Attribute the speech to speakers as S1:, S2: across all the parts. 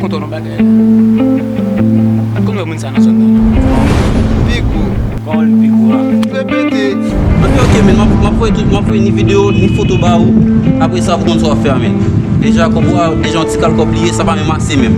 S1: content de bagarre. Comment vous ça dans son
S2: Pico.
S1: Parole Pico là.
S2: Répétez.
S3: Ok, mais m'a fait une vidéo, une photo ba ou. Après ça, vous comptez fermer. Déjà, comme vous, des gens qui ont oublié, ça va même assez même.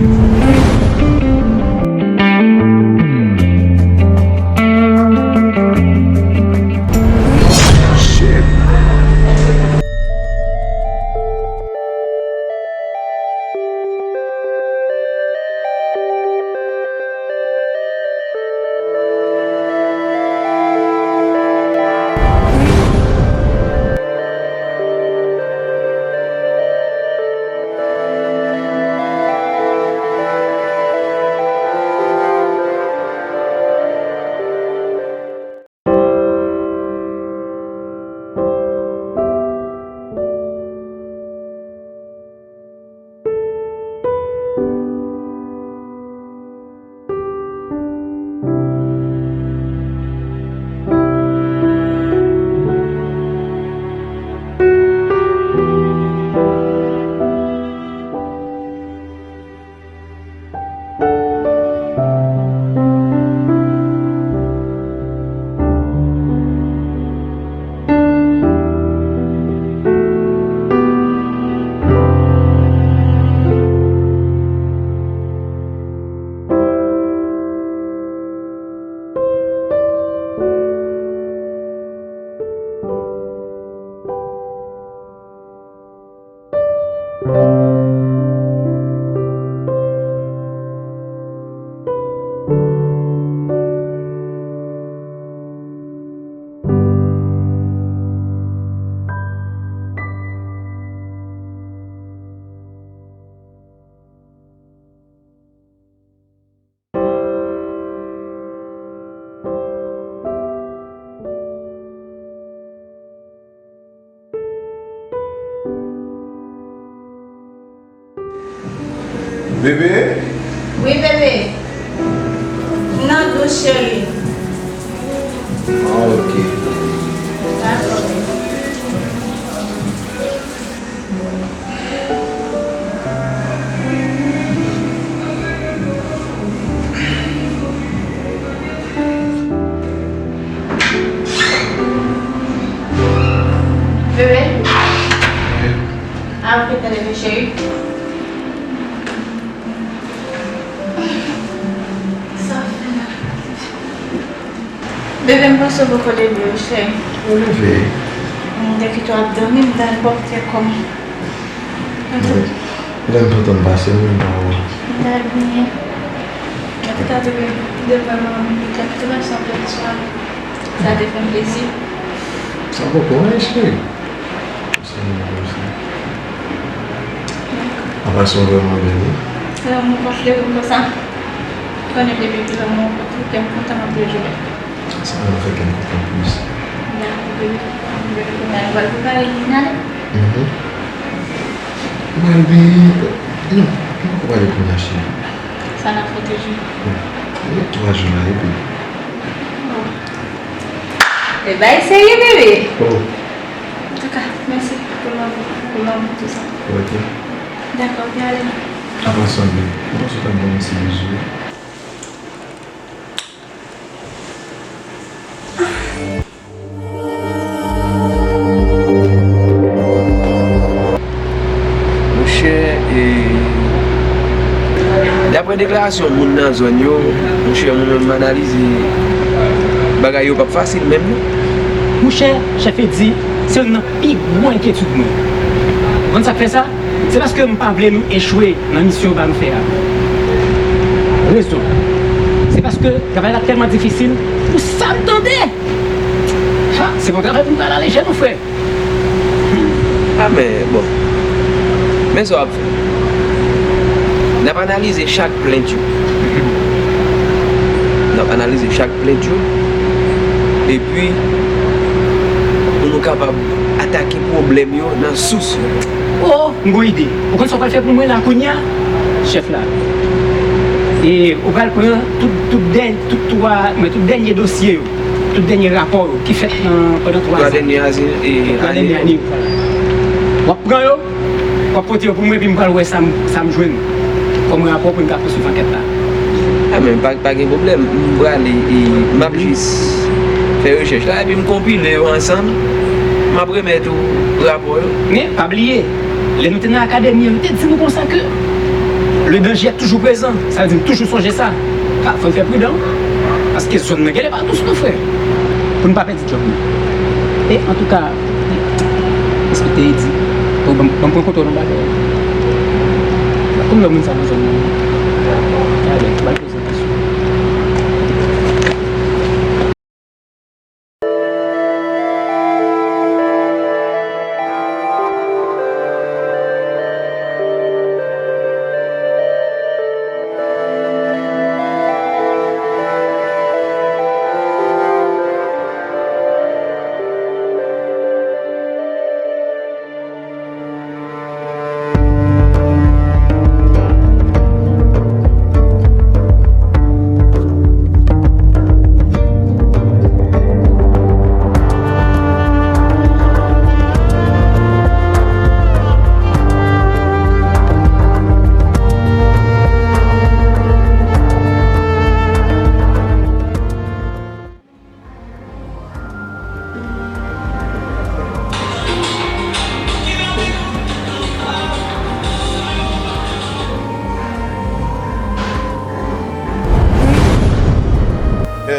S2: Bébé?
S4: Oui, bébé. Non, douce chérie.
S2: Ah, ok.
S4: D'accord. Bébé? Ah, ok, t'as levé chérie. Bébé, je pense beaucoup de lui, chérie.
S2: Levé.
S4: Dès que tu as dormi, je vais porter comme.
S2: Là, je peux passer même pas.
S4: Dormir. Tu as dormi devant tu vas sortir le soir. Ça te fait plaisir.
S2: Ça va pour moi, chérie. C'est bon, ça. Après, si on veut manger,
S4: Alors, on va faire comme ça. Quand on est bébé, on va faire comme ça, on va jouer.
S2: ça va faire quelque chose en plus. Malbi, non, on va aller pour lâcher.
S4: Ça n'a protégé.
S2: Il y a 3 jours là, et puis.
S4: Eh bien, essayez, bébé.
S2: Oh,
S4: En tout cas, merci pour l'amour, tout ça.
S2: ok.
S4: D'accord, bien allez.
S2: Après ça, on va se faire un petit bisou.
S5: D'après déclaration moun nan zone yo, mon cher moi-même analyse bagay yo pas facile même.
S1: Mon cher, chef dit, c'est une plus grande inquiétude nous. Quand ça fait ça, c'est parce que nous ne pas nous échouer dans la mission que nous faire. Raison. C'est parce que le travail est tellement difficile, vous s'entendez. C'est mon travail pour nous aller chez nos frères.
S5: Ah mais bon. Mais ça va faire. On a analysé chaque plainte. On a analysé chaque plainte. Et puis, on est capable d'attaquer le problème dans la source.
S1: Oh, une bonne idée. Vous comptez ce qu'on va faire pour moi là, chef là. Et on va prendre tout dernier dossier, tout dernier rapport qui fait pendant 3 ans.
S5: 3 dernières années.
S1: On va prendre, on va porter pour moi et puis on va voir ça me joindre. comme rapport pour une carte sur enquête là.
S5: Ah mais pas de problème. Je vais aller et m'a juste faire recherche là et puis me compiler ensemble. M'a remettre tout rapport.
S1: Mais pas oublier, les nous tenons à l'académie, nous disons comme ça que le danger est toujours présent. Ça veut dire toujours songer ça. Il faut faire prudent. Parce que ce ne est pas tous nos frères. Pour ne pas perdre du job. Et en tout cas, est-ce que tu as dit, on peut contrôler le bagage. Comme le monde ça nous a avec bonne présentation.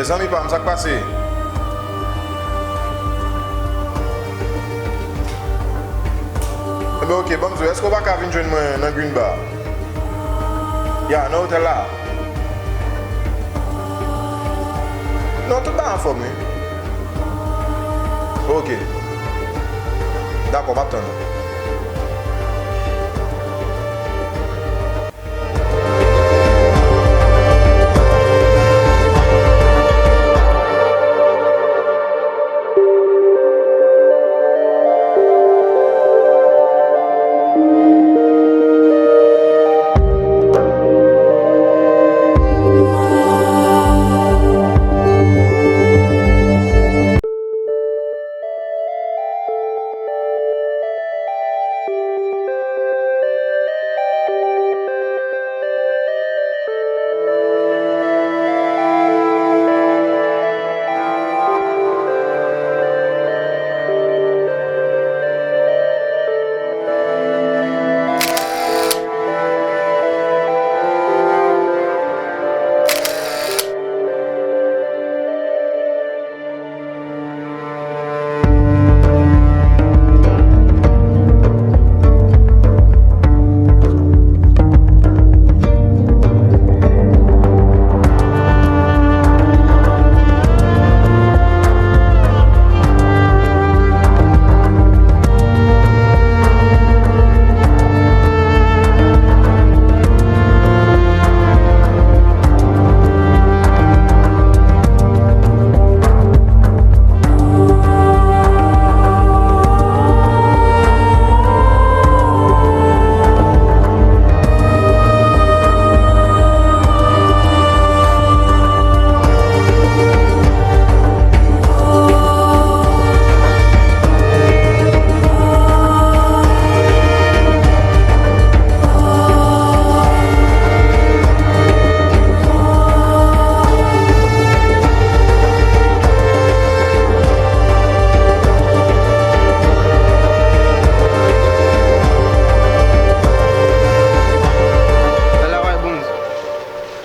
S6: Zami pa, msak pase? Ebe ok, bonzo, esko baka vin jwen mwen nan Green Bar? Ya, nan hotel la? Non, tout ba an form mi? Ok. Dako, map ton.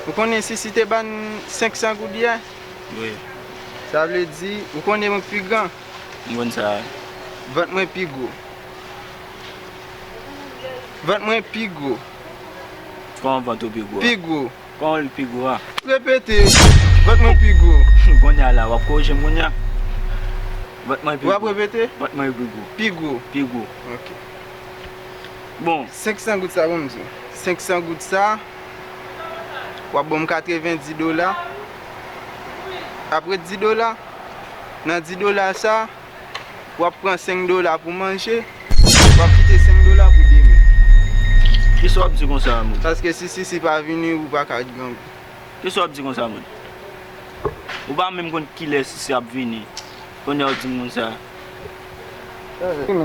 S7: Vous connaissez si c'était 500 gouttes?
S3: Oui.
S7: Ça veut dire, vous connaissez mon plus grand?
S3: Bon ça.
S7: Votre moins plus gros. Votre moins plus gros.
S3: Comment va ton plus gros?
S7: Plus gros.
S3: Comment le plus gros?
S7: Répétez. Votre moins plus gros.
S3: Bon là, va corriger mon ya. Votre moins plus
S7: Vous
S3: gros.
S7: répétez?
S3: Votre moins plus gros.
S7: Plus gros.
S3: Plus gros.
S7: Ok.
S3: Bon.
S7: 500 gouttes ça, vous me dites. 500 gouttes ça. Vous avez $90. Après $10, dans $10 ça, vous prenez $5 pour manger. Vous quittez $5 pour demain.
S3: Qui soit dit comme ça, mon?
S7: Parce que si c'est pas venu, vous pas qu'à gagner.
S3: Qui soit dit comme ça, mon? Ou pas même quand qui laisse si c'est venu. On est dit comme ça.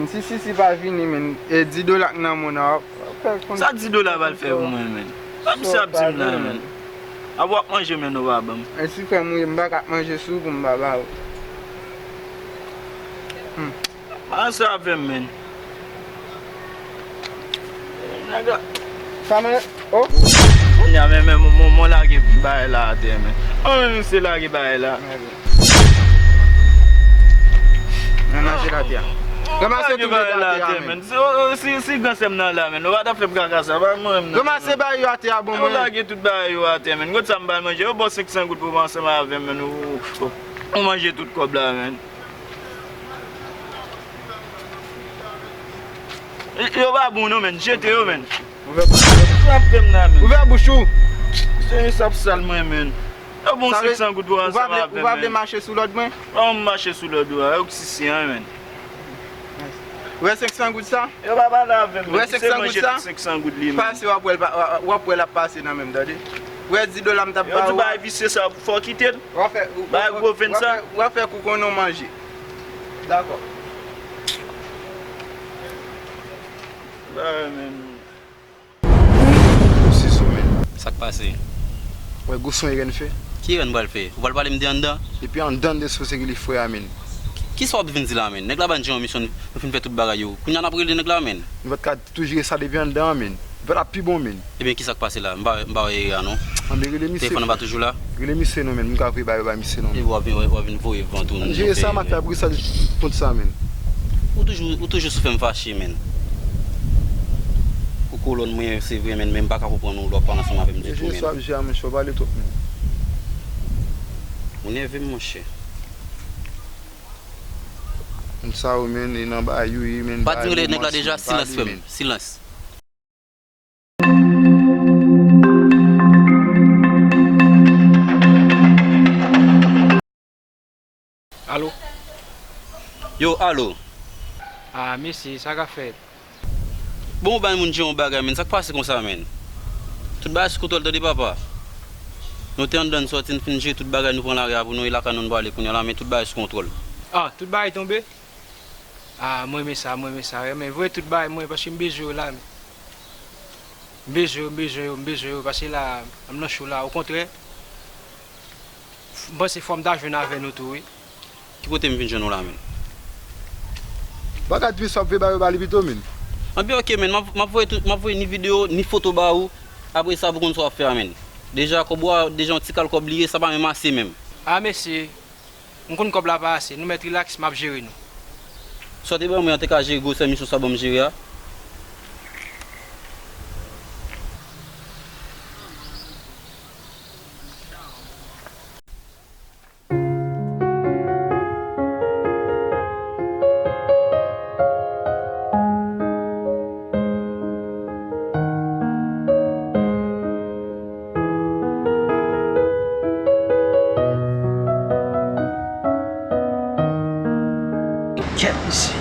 S7: Si c'est pas venu, $10 dans mon âme.
S3: Ça $10 va le faire pour moi, man.
S8: Am sa ptim la men. A wap manje men ou wabam.
S7: E si fè mwen mba kap manje sou pou mba ba ou.
S8: An sa avem men. Naga.
S7: Fame, oh?
S8: Nya men mon lage baye la ate men. An men se lage baye la.
S7: Nan anje la tia. Koman se tou
S8: baye la
S7: ate
S8: ate men. Si gansem nan la men. Ou wada feb kakasa.
S7: Koman se baye yo ate a bon
S8: Ou
S7: mwen?
S8: lage tout baye yo ate men. Gout sa mbay manje. Ou bo 500 gout pou vansem avem men. Ou manje tout kob la men. Yo ba bon nou men. Jete yo men.
S7: Ouve bouchou.
S8: Se yon sap sal mwen men. Yo bon 500 gout pou vansem avem men.
S7: Ou va vle mache sou lòd mwen?
S8: Ou mache sou lòd wè. Ou ki si yon men.
S7: Ouve 500 gout sa?
S8: Yo ba ba la avem men.
S7: Ouve 500 gout sa?
S8: 500 gout li men.
S7: Pase wap wè la pase nan menm dade. Ouve $10 mta
S8: Yo
S7: pa
S8: tou ba evise sa pou fò kite. Ba gwo 25.
S7: Wap fè kou konon manje. D'akor.
S8: Ba men.
S6: Si sou men.
S3: Sak pase.
S6: Wè gouson yon fè.
S3: Ki yon bal fe? Ou bal pale mde an da?
S6: E pi an dan de sou se ki li fwe amen.
S3: Ki sa wap vin zi la men? Nèk la ban di yon misyon fin fè tout bagay yo. Koun yan apre li nèk la men?
S6: Nou vat ka tou jire sa devi an dan men. Vat ap pi bon men.
S3: E ben ki sak pase la? Mba wè ya non?
S6: An de rele mise.
S3: Telefon nan ba toujou la?
S6: Rele mise nou men. Mwen ka vwe ba mise nou
S3: E
S6: men.
S3: wap vin voye vantou.
S6: An jire sa mat la brise sa pont sa men.
S3: Ou toujou sou fè m fache men? Ou kolon mwen se vwe men baka pou pon nou lop an asama vem di tou
S6: Jire sa
S3: men?
S6: vje a men chobale top men.
S3: Mwen evè mwen che.
S6: Mwen sa ou men, nan ba yu yi men.
S3: Pat nyo le nèk la deja silans fèm. Silans.
S9: Allo?
S3: Yo, allo?
S9: Ah, mesi, sa ka fet?
S3: Bon ban moun di yon bagay men, sak pase kon sa men? Tout bagay sou koutol te di papa? Nou te an dan sotin finje tout bagay nou pran la rea pou nou ilaka nou bale koun yon la men tout bagay sou kontrol.
S9: Ah, tout bagay tombe? Ah, mwen me sa. Men vwe tout bagay mwen paske mbejou la. Mbejou, paske la, am nan chou la. Au kontre, mwen se fom da jwen avè nou tou.
S3: Ki pote m finje nou la men?
S6: Baka dwi sop ve ba yo bali bito men.
S3: An bi ok men, ma vwe ni video, ni foto ba ou, apre sa pou kon so a fè men. Deja kobwa, deja an ti kal kob liye, sa pa men mase men.
S9: Ah, mesi, mwen kon kob la pa ase, nou met relax, map jere nou.
S3: Sote ba mwen an te ka jere go se misyon sa bom jere ya?
S1: Ket misi.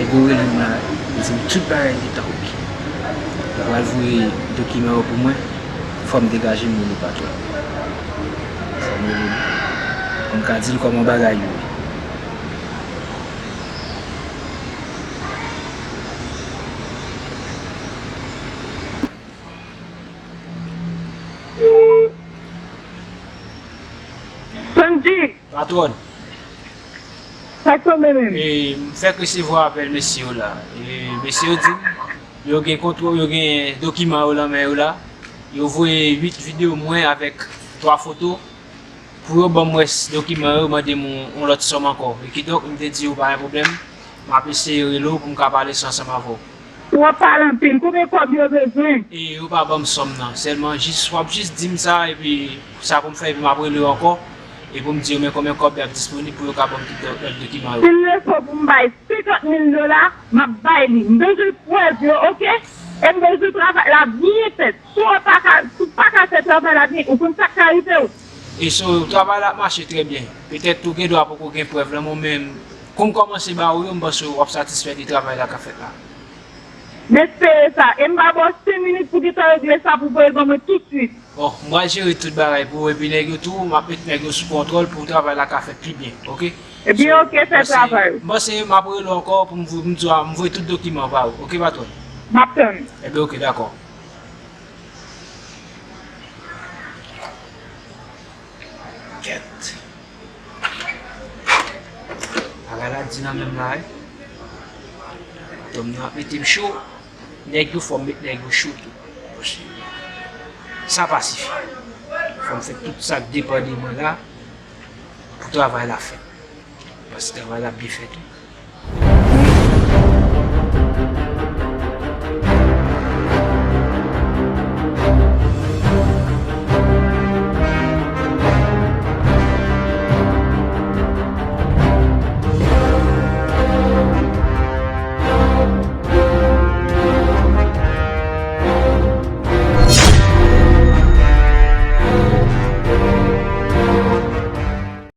S1: E gore lan la, misi tout bagay di ta ok. Wal vwe dokimen ou pou mwen, fòm degaje moun ou patwa. Sa mwen mwen ka dil koman bagay yo.
S10: Sanji,
S9: Patron,
S10: sakso menen.
S9: fèk resivo apel mesi yo la. Mesi yo di, yo gen kontrol, yo gen dokiman ou la men yo la. Yo vwe 8 video mwen avèk 3 foto. Pou yo ban mwen dokiman yo, mwen de moun lot som ankor. E ki dok mwen te di yo pa yon problem. Mwen apese relo pou mwen ka pale sansan avò.
S10: Wap pale mpin, koume kob yo bezwen?
S9: E yo pa ban som nan. Selman wap jis dim sa e pi sa pou mwen fè, mwen apre le ankor. E pou m di yo men komen kob ap disponib pou yo ka bon tout dokiman yo.
S10: Sin le so pou mbay $50,000, map bay li. Mbejou pwèz yo, ok? E mbejou travay la biye pet. Sou pa ka se travay la biye, ou pou msak karipe ou.
S9: E so travay la mache tre bien. Petèt tou gen do apoko gen prev la moun men. Kon komanse ba ou yo mba sou wap satisfè di travay la ka fet la.
S10: Nespere sa, e mba bo 5 minutes pou di ta regle sa pou boye gome tout suite.
S9: Bon, mwa jere tout bagay pou epi negyo tou, mwa pet negyo sou kontrol pou travay la ka fet pi bien, ok?
S10: E bi ok se travay.
S9: Mwa se mwa apre lo ankor pou mvwe tout dokiman ba ou, ok patron?
S10: Mapten.
S9: E bi ok, d'akor. paquet. Alors là, dit dans même là. Donc, nous avons mis chaud. Nous faut mettre les chaud. Ça pacifie. Il faut faire tout ça dépendamment là pour travailler la fête. Parce que le travail là bien fait.